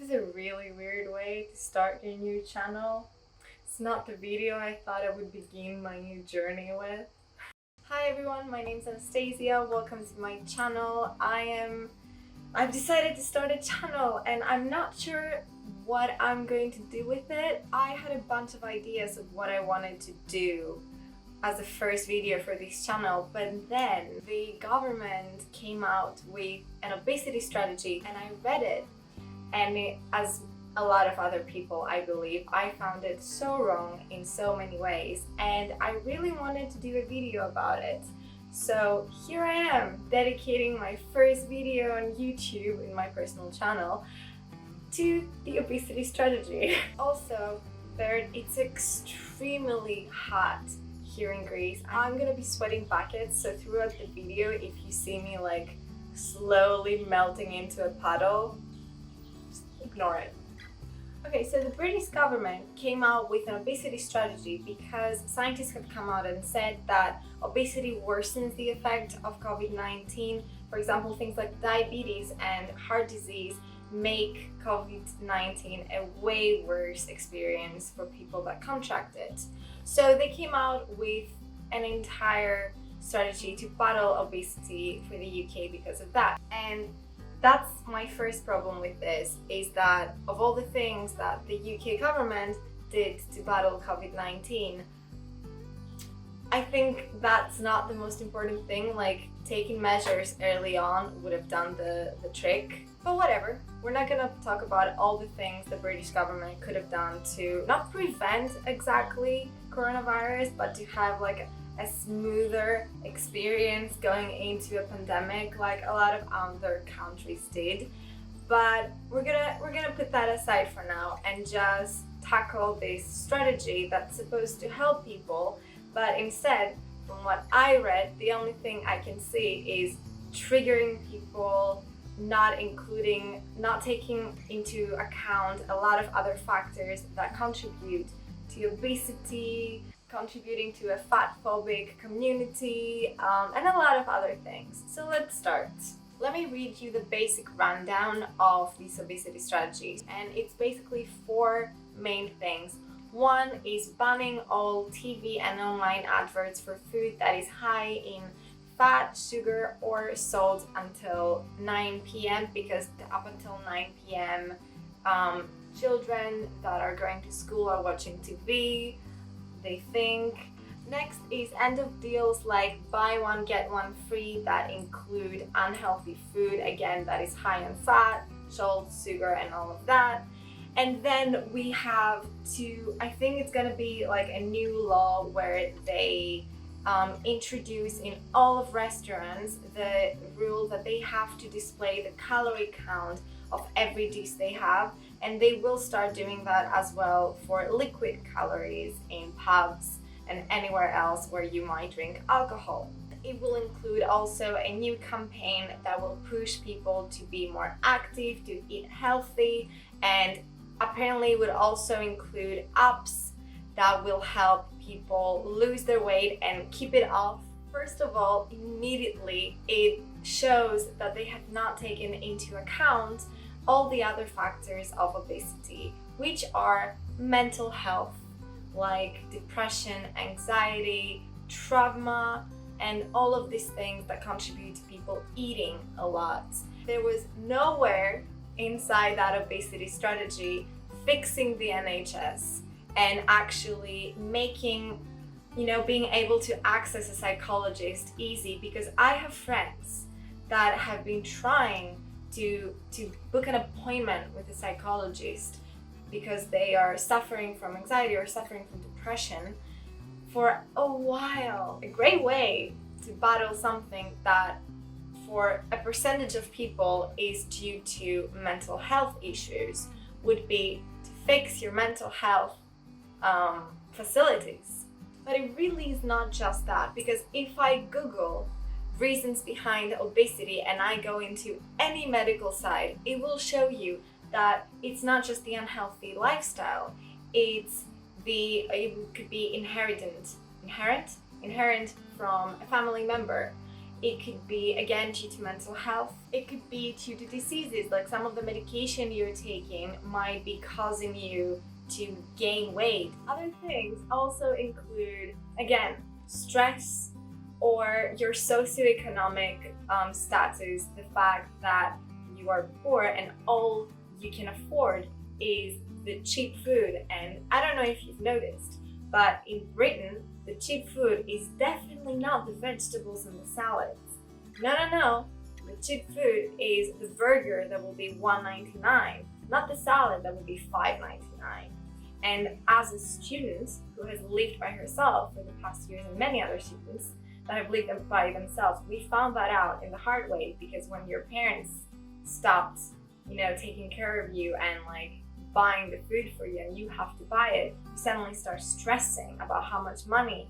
This is a really weird way to start your new channel. It's not the video I thought I would begin my new journey with. Hi everyone, my name's Anastasia. Welcome to my channel. I've decided to start a channel and I'm not sure what I'm going to do with it. I had a bunch of ideas of what I wanted to do as the first video for this channel, but then the government came out with an obesity strategy and I read it, and as a lot of other people, I believe, I found it so wrong in so many ways, and I really wanted to do a video about it. So here I am, dedicating my first video on YouTube in my personal channel to the obesity strategy. Also, third, it's extremely hot here in Greece. I'm gonna be sweating buckets, so throughout the video, if you see me like slowly melting into a puddle, just ignore it. Okay, so the British government came out with an obesity strategy because scientists have come out and said that obesity worsens the effect of COVID-19. For example, things like diabetes and heart disease make COVID-19 a way worse experience for people that contract it. So they came out with an entire strategy to battle obesity for the UK because of that. And that's my first problem with this, is that of all the things that the UK government did to battle COVID-19, I think that's not the most important thing. Like, taking measures early on would have done the trick. But whatever, we're not gonna talk about all the things the British government could have done to not prevent exactly coronavirus, but to have like a smoother experience going into a pandemic like a lot of other countries did. But we're gonna put that aside for now and just tackle this strategy that's supposed to help people, but instead, from what I read, the only thing I can see is triggering people, not taking into account a lot of other factors that contribute to obesity, contributing to a fat-phobic community, and a lot of other things. So let's start. Let me read you the basic rundown of these obesity strategies, and it's basically 4 main things. One is banning all TV and online adverts for food that is high in fat, sugar, or salt until 9 p.m. because up until 9 p.m. Children that are going to school are watching TV, they think. Next is end of deals like buy one get one free that include unhealthy food, again that is high in fat, salt, sugar, and all of that. And then we have I think it's gonna be like a new law where they introduce in all of restaurants the rule that they have to display the calorie count of every dish they have, and they will start doing that as well for liquid calories in pubs and anywhere else where you might drink alcohol. It will include also a new campaign that will push people to be more active, to eat healthy, and apparently would also include apps that will help people lose their weight and keep it off. First of all, immediately it shows that they have not taken into account all the other factors of obesity, which are mental health, like depression, anxiety, trauma, and all of these things that contribute to people eating a lot. There was nowhere inside that obesity strategy fixing the NHS and actually making, being able to access a psychologist easy, because I have friends that have been trying to book an appointment with a psychologist because they are suffering from anxiety or suffering from depression for a while. A great way to battle something that for a percentage of people is due to mental health issues would be to fix your mental health facilities. But it really is not just that, because if I Google reasons behind obesity and I go into any medical site, it will show you that it's not just the unhealthy lifestyle, it could be inherent from a family member. It could be, again, due to mental health. It could be due to diseases, like some of the medication you're taking might be causing you to gain weight. Other things also include, again, stress or your socioeconomic status, the fact that you are poor and all you can afford is the cheap food. And I don't know if you've noticed, but in Britain, the cheap food is definitely not the vegetables and the salads. No. The cheap food is the burger that will be $1.99, not the salad that will be $5.99. And as a student who has lived by herself for the past years, and many other students that have lived by themselves, we found that out in the hard way, because when your parents stopped, taking care of you and like buying the food for you and you have to buy it, you suddenly start stressing about how much money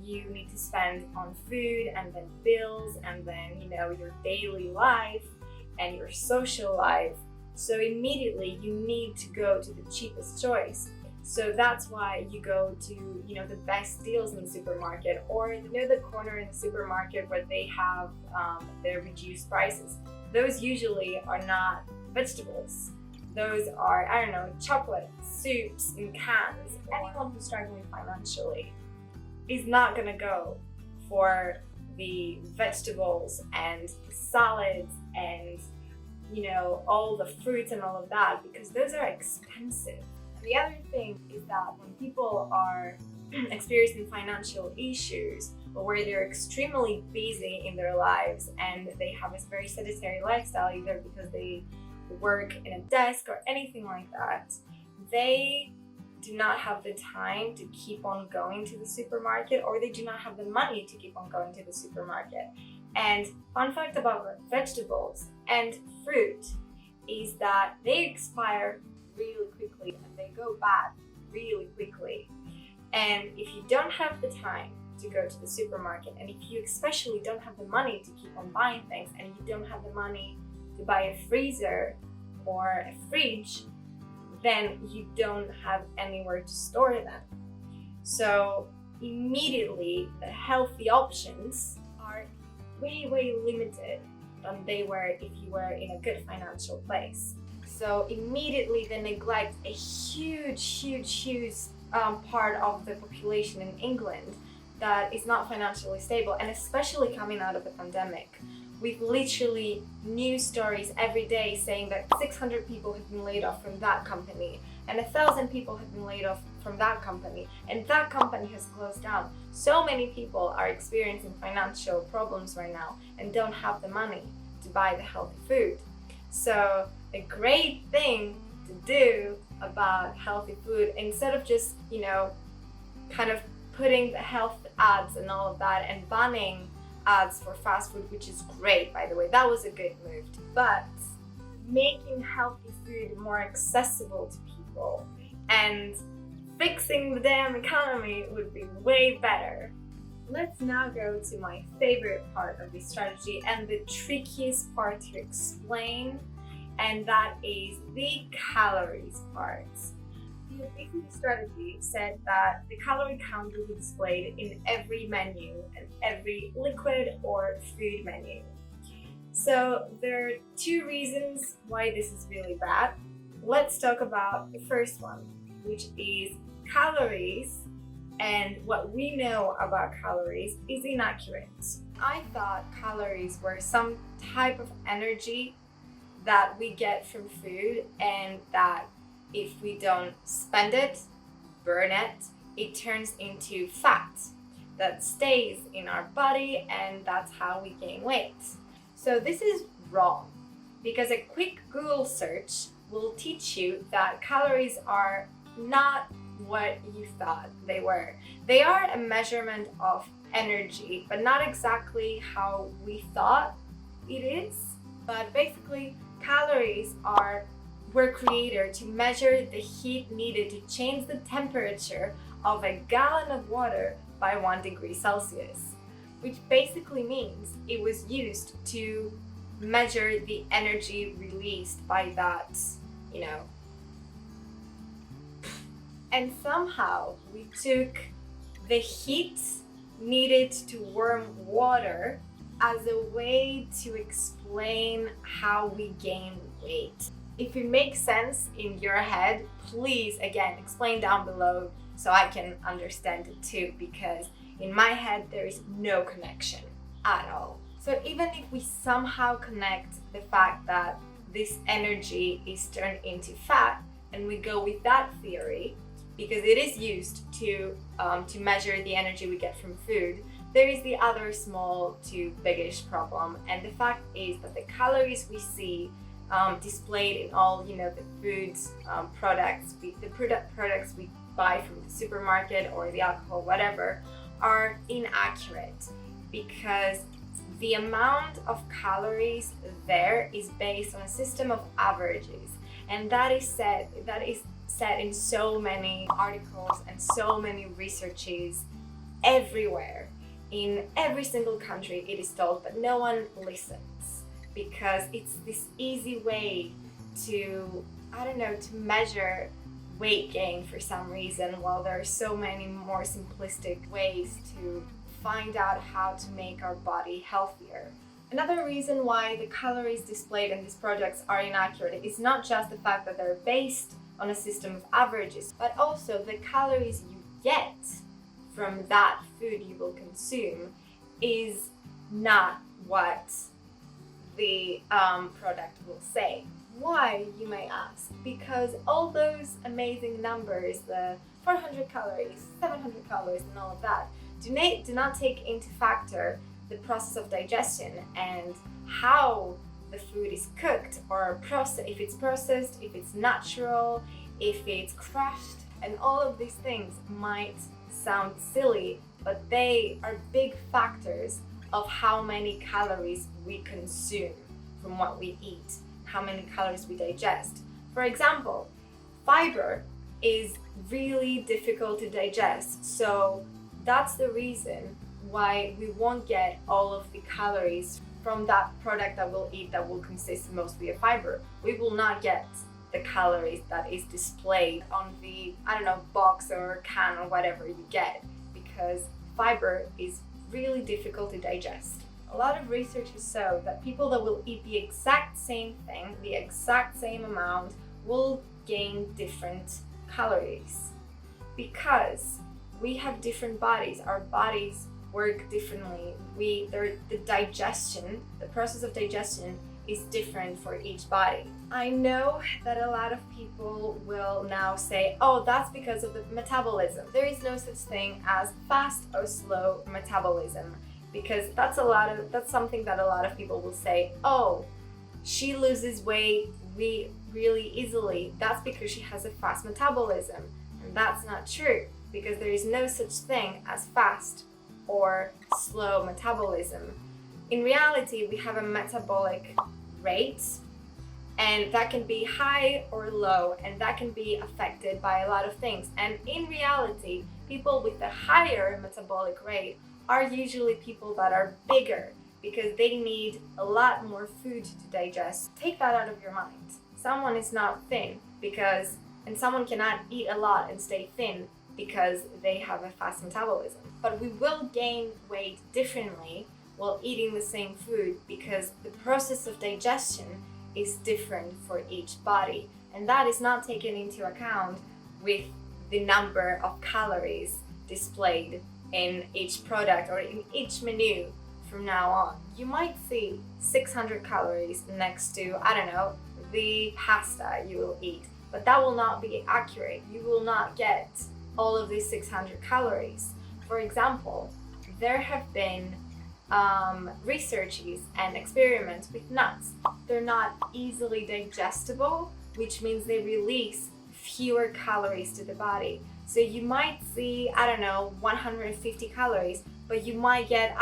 you need to spend on food, and then bills, and then your daily life and your social life. So immediately you need to go to the cheapest choice. So that's why you go to the best deals in the supermarket, or the corner in the supermarket where they have their reduced prices. Those usually are not vegetables. Those are, I don't know, chocolate, soups in cans. Anyone who's struggling financially is not gonna go for the vegetables and the salads and all the fruits and all of that, because those are expensive. And the other thing is that when people are experiencing financial issues, or where they're extremely busy in their lives and they have a very sedentary lifestyle, either because they work in a desk or anything like that, they do not have the time to keep on going to the supermarket, or they do not have the money to keep on going to the supermarket. And fun fact about vegetables and fruit is that they expire really quickly and they go bad really quickly. And if you don't have the time to go to the supermarket, and if you especially don't have the money to keep on buying things, and you don't have the money to buy a freezer or a fridge, then you don't have anywhere to store them. So immediately the healthy options are way limited than they were if you were in a good financial place. So immediately they neglect a huge part of the population in England that is not financially stable, and especially coming out of the pandemic. We've literally news stories every day saying that 600 people have been laid off from that company, and 1,000 people have been laid off from that company, and that company has closed down. So many people are experiencing financial problems right now and don't have the money to buy the healthy food. So a great thing to do about healthy food, instead of just, kind of putting the health ads and all of that and banning ads for fast food, which is great, by the way, that was a good move, but making healthy food more accessible to people and fixing the damn economy would be way better. Let's now go to my favorite part of this strategy and the trickiest part to explain, and that is the calories part. The obesity strategy said that the calorie count will be displayed in every menu and every liquid or food menu. So there are two reasons why this is really bad. Let's talk about the first one, which is calories, and what we know about calories is inaccurate. I thought calories were some type of energy that we get from food, and that if we don't spend it, burn it, it turns into fat that stays in our body, and that's how we gain weight. So this is wrong, because a quick Google search will teach you that calories are not what you thought they were. They are a measurement of energy, but not exactly how we thought it is. But basically, calories were created to measure the heat needed to change the temperature of a gallon of water by 1 degree Celsius, which basically means it was used to measure the energy released by that, And somehow we took the heat needed to warm water as a way to explain how we gain weight. If it makes sense in your head, please again explain down below so I can understand it too, because in my head there is no connection at all. So even if we somehow connect the fact that this energy is turned into fat, and we go with that theory, because it is used to measure the energy we get from food, there is the other small to biggish problem, and the fact is that the calories we see displayed in all the foods, products, products we buy from the supermarket or the alcohol, whatever, are inaccurate, because the amount of calories there is based on a system of averages, and that is said in so many articles and so many researches everywhere. In every single country it is told, but no one listens, because it's this easy way to measure weight gain for some reason, while there are so many more simplistic ways to find out how to make our body healthier. Another reason why the calories displayed in these products are inaccurate is not just the fact that they're based on a system of averages, but also the calories you get from that food you will consume is not what the product will say. Why, you may ask? Because all those amazing numbers, the 400 calories, 700 calories and all of that, do not take into factor the process of digestion and how the food is cooked or processed, if it's processed, if it's natural, if it's crushed. And all of these things might sound silly, but they are big factors of how many calories we consume from what we eat, how many calories we digest. For example, fiber is really difficult to digest, so that's the reason why we won't get all of the calories from that product that we'll eat that will consist mostly of fiber. We will not get the calories that is displayed on the, box or can or whatever you get, because fiber is really difficult to digest. A lot of research has shown that people that will eat the exact same thing, the exact same amount, will gain different calories, because we have different bodies. Our bodies work differently. The process of digestion is different for each body. I know that a lot of people will now say, oh, that's because of the metabolism. There is no such thing as fast or slow metabolism, because that's something that a lot of people will say, oh, she loses weight really easily. That's because she has a fast metabolism. And that's not true, because there is no such thing as fast or slow metabolism. In reality, we have a metabolic rate, and that can be high or low, and that can be affected by a lot of things. And in reality, people with a higher metabolic rate are usually people that are bigger, because they need a lot more food to digest. Take that out of your mind. Someone is not thin and someone cannot eat a lot and stay thin because they have a fast metabolism. But we will gain weight differently while eating the same food, because the process of digestion is different for each body, and that is not taken into account with the number of calories displayed in each product or in each menu from now on. You might see 600 calories next to, the pasta you will eat, but that will not be accurate. You will not get all of these 600 calories. For example, there have been researches and experiments with nuts. They're not easily digestible, which means they release fewer calories to the body. So you might see, 150 calories, but you might get,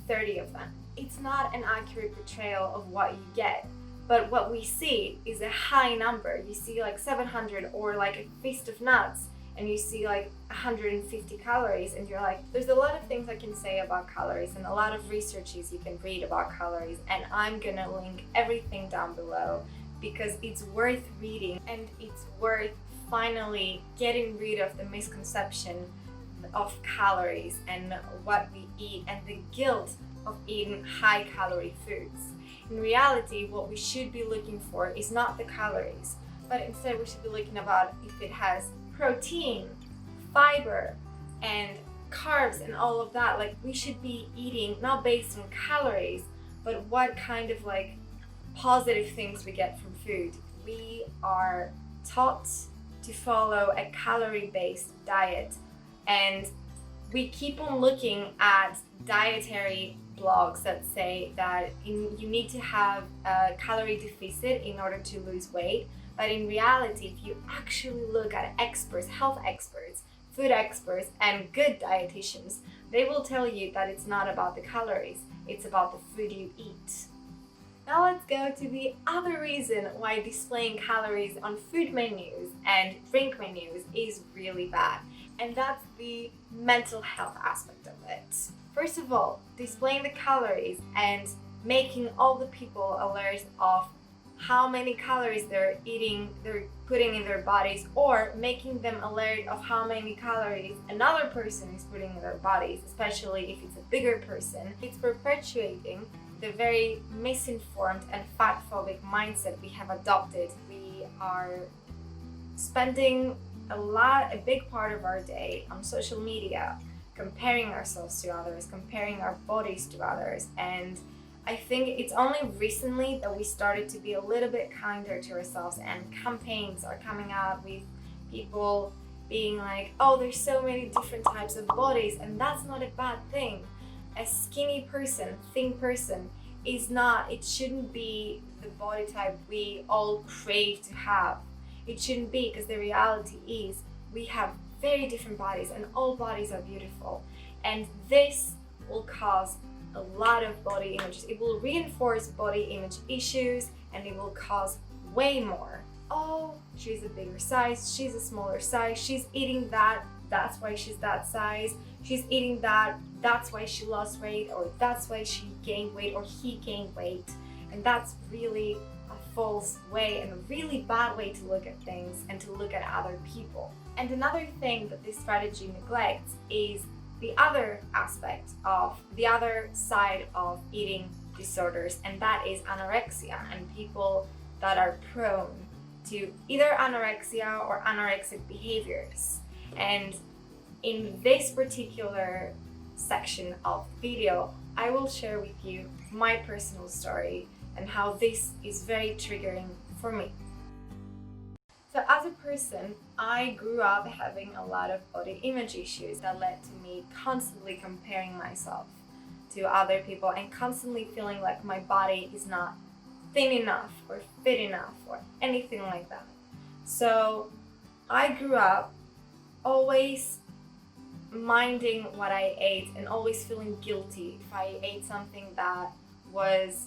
30 of them. It's not an accurate portrayal of what you get, but what we see is a high number. You see like 700 or like a feast of nuts, and you see like 150 calories, and you're like, there's a lot of things I can say about calories and a lot of researches you can read about calories, and I'm gonna link everything down below, because it's worth reading, and it's worth finally getting rid of the misconception of calories and what we eat and the guilt of eating high calorie foods. In reality, what we should be looking for is not the calories, but instead we should be looking about if it has protein, fiber, and carbs and all of that. Like, we should be eating not based on calories, but what kind of like positive things we get from food. We are taught to follow a calorie-based diet, and we keep on looking at dietary blogs that say that you need to have a calorie deficit in order to lose weight. But in reality, if you actually look at experts, health experts, food experts, and good dietitians, they will tell you that it's not about the calories, it's about the food you eat. Now let's go to the other reason why displaying calories on food menus and drink menus is really bad, and that's the mental health aspect of it. First of all, displaying the calories and making all the people alert of how many calories they're putting in their bodies, or making them alert of how many calories another person is putting in their bodies, especially if it's a bigger person. It's perpetuating the very misinformed and fat-phobic mindset we have adopted. We are spending a big part of our day on social media, comparing ourselves to others, comparing our bodies to others, and I think it's only recently that we started to be a little bit kinder to ourselves, and campaigns are coming out with people being like, oh, there's so many different types of bodies, and that's not a bad thing. A skinny person, thin person, it shouldn't be the body type we all crave to have. It shouldn't be, because the reality is we have very different bodies, and all bodies are beautiful. And this will cause a lot of body images. It will reinforce body image issues, and it will cause way more. Oh, she's a bigger size, she's a smaller size, she's eating that, that's why she's that size, she's eating that, that's why she lost weight, or that's why she gained weight, or he gained weight. And that's really a false way and a really bad way to look at things and to look at other people. And another thing that this strategy neglects is the other aspect of the other side of eating disorders, and that is anorexia, and people that are prone to either anorexia or anorexic behaviors. And in this particular section of the video, I will share with you my personal story and how this is very triggering for me. So as a person, I grew up having a lot of body image issues that led to me constantly comparing myself to other people and constantly feeling like my body is not thin enough or fit enough or anything like that. So I grew up always minding what I ate and always feeling guilty if I ate something that was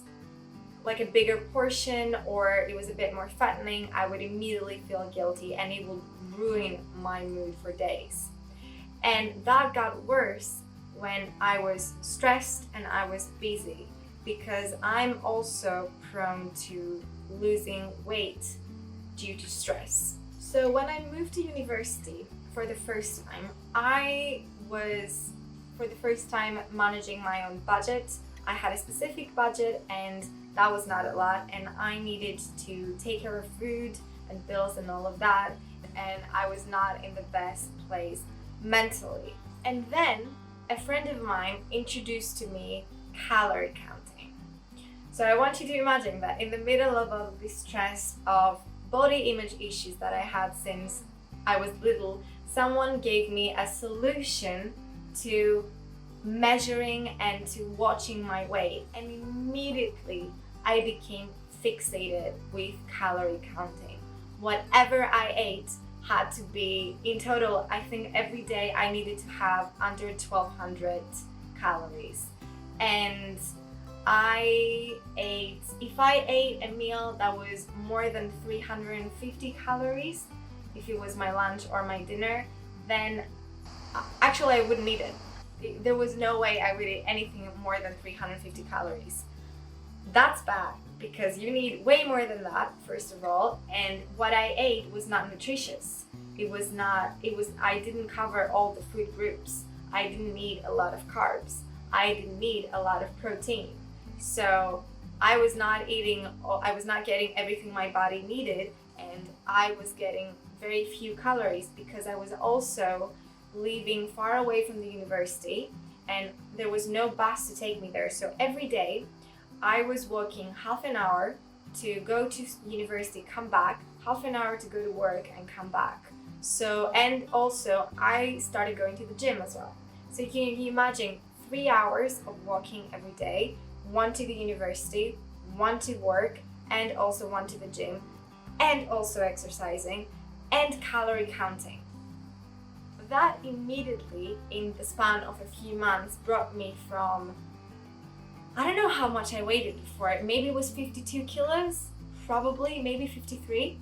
like a bigger portion or it was a bit more fattening. I would immediately feel guilty, and it would ruin my mood for days. And that got worse when I was stressed and I was busy, because I'm also prone to losing weight due to stress. So when I moved to university for the first time, I was for the first time managing my own budget. I had a specific budget, and that was not a lot, and I needed to take care of food and bills and all of that, and I was not in the best place mentally. And then a friend of mine introduced to me calorie counting. So I want you to imagine that in the middle of all the stress of body image issues that I had since I was little, someone gave me a solution to measuring and to watching my weight, and immediately I became fixated with calorie counting. Whatever I ate had to be, in total, I think every day I needed to have under 1200 calories. And if I ate a meal that was more than 350 calories, if it was my lunch or my dinner, then actually I wouldn't eat it. There was no way I would eat anything more than 350 calories. That's bad, because you need way more than that, first of all, and what I ate was not nutritious. I didn't cover all the food groups. I didn't need a lot of carbs. I didn't need a lot of protein. So I was not getting everything my body needed, and I was getting very few calories because I was also living far away from the university and there was no bus to take me there. So every day I was walking half an hour to go to university, come back, half an hour to go to work and come back. So, and also I started going to the gym as well. So can you imagine 3 hours of walking every day, one to the university, one to work, and also one to the gym, and also exercising, and calorie counting. That immediately, in the span of a few months, brought me from, I don't know how much I weighed before, maybe it was 52 kilos, probably, maybe 53,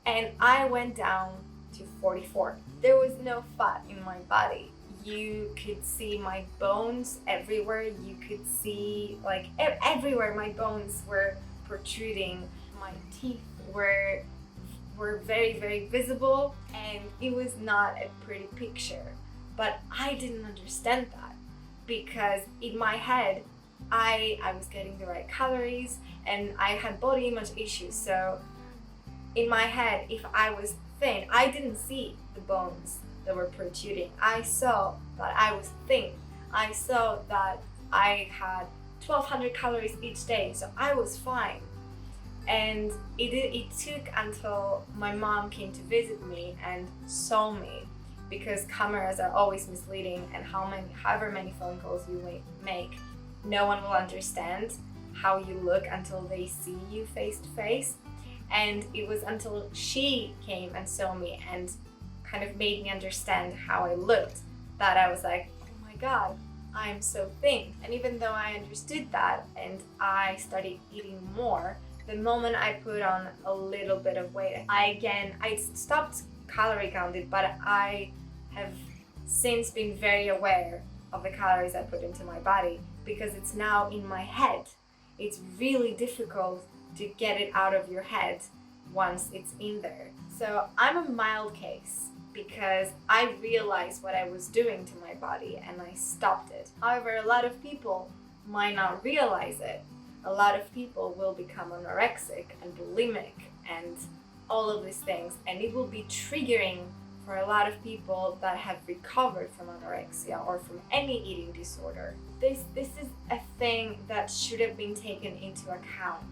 and I went down to 44. There was no fat in my body. You could see my bones everywhere. You could see, like, everywhere my bones were protruding. My teeth were very, very visible, and it was not a pretty picture. But I didn't understand that because in my head, I was getting the right calories and I had body image issues. So in my head, if I was thin, I didn't see the bones that were protruding. I saw that I was thin. I saw that I had 1200 calories each day, so I was fine. And it took until my mom came to visit me and saw me, because cameras are always misleading, and however many phone calls you make, no one will understand how you look until they see you face to face. And it was until she came and saw me and kind of made me understand how I looked that I was like, oh my god, I'm so thin. And even though I understood that and I started eating more, the moment I put on a little bit of weight, I stopped calorie counting, but I have since been very aware of the calories I put into my body because it's now in my head. It's really difficult to get it out of your head once it's in there. So I'm a mild case because I realized what I was doing to my body and I stopped it. However, a lot of people might not realize it. A lot of people will become anorexic and bulimic and all of these things, and it will be triggering for a lot of people that have recovered from anorexia or from any eating disorder. This is a thing that should have been taken into account,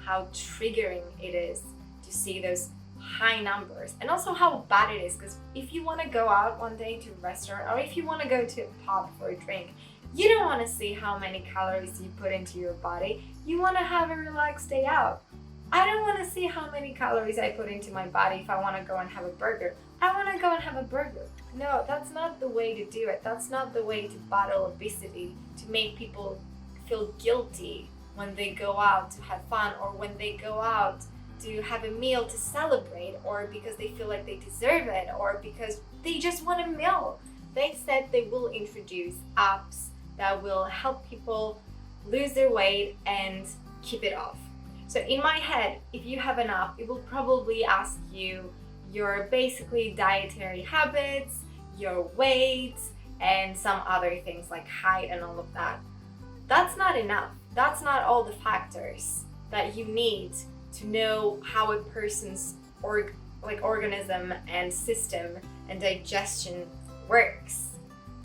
how triggering it is to see those high numbers, and also how bad it is, because if you want to go out one day to a restaurant or if you want to go to a pub for a drink, you don't want to see how many calories you put into your body. You want to have a relaxed day out. I don't want to see how many calories I put into my body if I want to go and have a burger. I want to go and have a burger. No, that's not the way to do it. That's not the way to battle obesity, to make people feel guilty when they go out to have fun or when they go out to have a meal to celebrate, or because they feel like they deserve it, or because they just want a meal. They said they will introduce apps that will help people lose their weight and keep it off. So in my head, if you have an app, it will probably ask you your basically dietary habits, your weight, and some other things like height and all of that. That's not enough. That's not all the factors that you need to know how a person's organism and system and digestion works.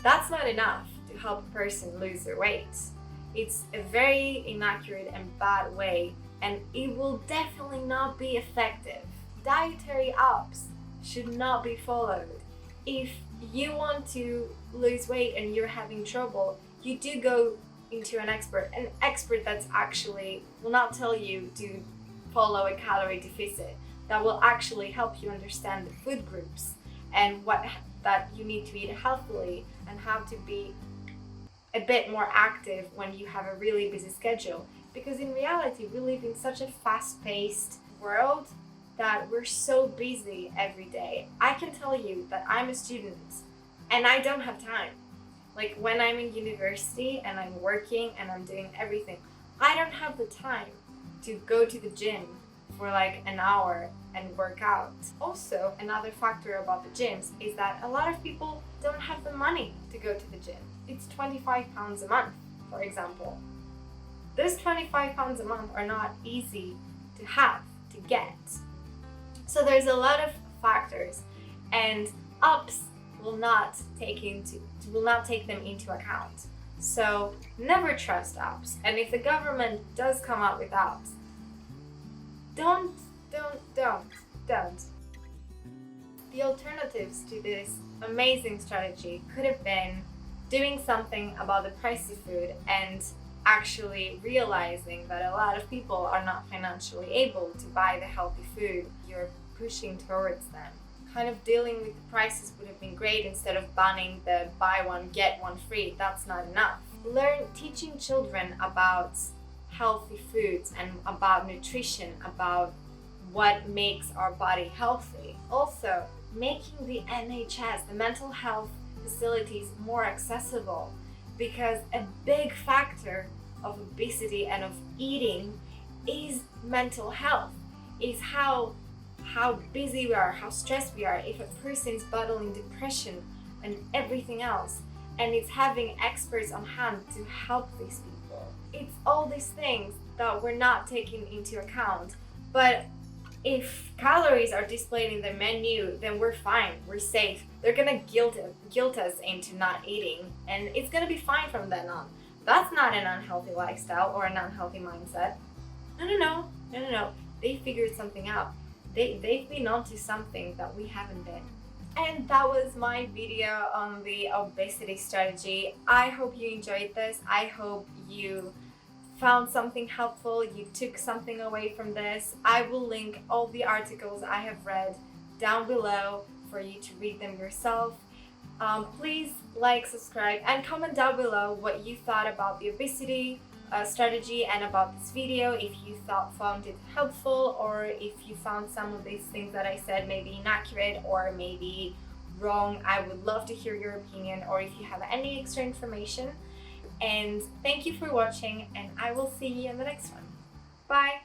That's not enough to help a person lose their weight. It's a very inaccurate and bad way, and it will definitely not be effective. Dietary apps should not be followed. If you want to lose weight and you're having trouble, you do go into an expert that's actually will not tell you to follow a calorie deficit, that will actually help you understand the food groups and that you need to eat healthily and how to be a bit more active when you have a really busy schedule. Because in reality, we live in such a fast-paced world that we're so busy every day. I can tell you that I'm a student and I don't have time. Like when I'm in university and I'm working and I'm doing everything, I don't have the time to go to the gym for like an hour and work out. Also, another factor about the gyms is that a lot of people don't have the money to go to the gym. It's £25 a month. for example. Those 25 pounds a month are not easy to have, to get. So there's a lot of factors, and apps will not take them into account. So never trust apps. And if the government does come out with apps, don't. The alternatives to this amazing strategy could have been doing something about the price of food and actually realizing that a lot of people are not financially able to buy the healthy food you're pushing towards them. Kind of dealing with the prices would have been great instead of banning the buy one get one free. That's not enough. Teaching children about healthy foods and about nutrition, about what makes our body healthy. Also, making the NHS, the mental health facilities, more accessible, because a big factor of obesity and of eating is mental health, is how busy we are, how stressed we are. If a person is battling depression and everything else, and it's having experts on hand to help these people. It's all these things that we're not taking into account. But if calories are displayed in the menu, then we're fine, we're safe. They're gonna guilt us into not eating, and it's gonna be fine from then on. That's not an unhealthy lifestyle or an unhealthy mindset. No. They figured something out. They've been onto something that we haven't been. And that was my video on the obesity strategy. I hope you enjoyed this. I hope you found something helpful, you took something away from this. I will link all the articles I have read down below for you to read them yourself. Please like, subscribe, and comment down below what you thought about the obesity strategy and about this video, if you found it helpful, or if you found some of these things that I said maybe inaccurate or maybe wrong. I would love to hear your opinion, or if you have any extra information. And thank you for watching, and I will see you in the next one. Bye!